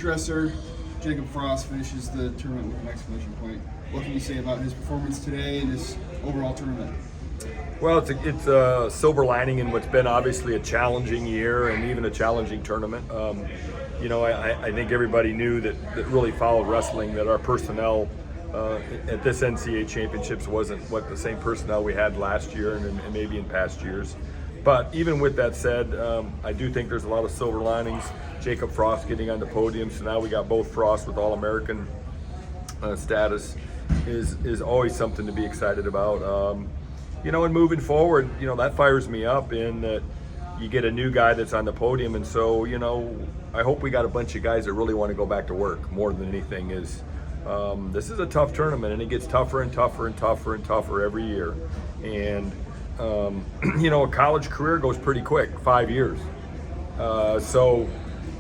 bench dresser Jacob Frost finishes the tournament with an exclamation point. What can you say about his performance today and his overall tournament? Well, it's a silver lining in what's been obviously a challenging year and even a challenging tournament. I think everybody knew that really followed wrestling that our personnel at this NCAA championships wasn't what the same personnel we had last year and maybe in past years. But even with that said, I do think there's a lot of silver linings. Jacob Frost getting on the podium, so now we got both Frost with All-American status is always something to be excited about. And moving forward, that fires me up in that you get a new guy that's on the podium. And so, I hope we got a bunch of guys that really want to go back to work more than anything. This is a tough tournament, and it gets tougher and tougher and tougher and tougher every year. And, a college career goes pretty quick, 5 years.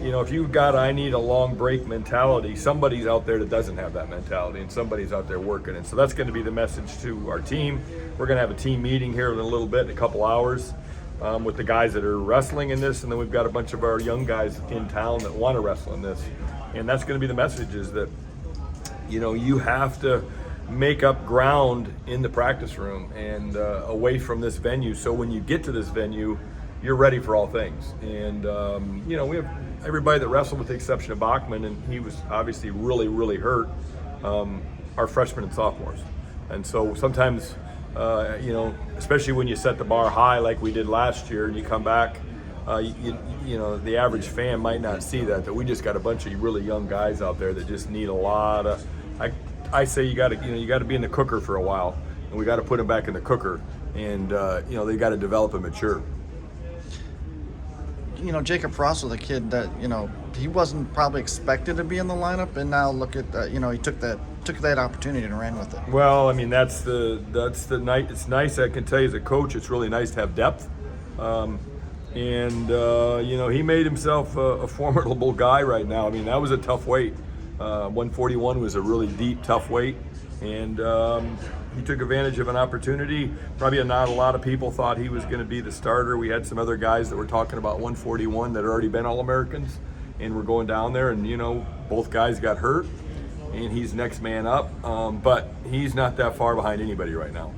If you've got I need a long break mentality, somebody's out there that doesn't have that mentality, and somebody's out there working. And so that's going to be the message to our team. We're going to have a team meeting here in a little bit, in a couple hours, with the guys that are wrestling in this, and then we've got a bunch of our young guys in town that want to wrestle in this. And that's going to be the message, is that, you have to make up ground in the practice room and away from this venue. So when you get to this venue, you're ready for all things. And, we have everybody that wrestled with the exception of Bachman, and he was obviously really, really hurt, are freshmen and sophomores. And so sometimes, especially when you set the bar high like we did last year and you come back, the average fan might not see that we just got a bunch of really young guys out there that just need a lot of, I say you got to be in the cooker for a while, and we got to put them back in the cooker, and they got to develop and mature. Jacob Frost was a kid that, he wasn't probably expected to be in the lineup, and now look at, he took that opportunity and ran with it. Well, I mean, that's the night. It's nice. I can tell you as a coach, it's really nice to have depth. He made himself a formidable guy right now. I mean, that was a tough weight. 141 was a really deep, tough weight, and he took advantage of an opportunity. Probably not a lot of people thought he was going to be the starter. We had some other guys that were talking about 141 that had already been All-Americans, and we're going down there, and both guys got hurt, and he's next man up. But he's not that far behind anybody right now.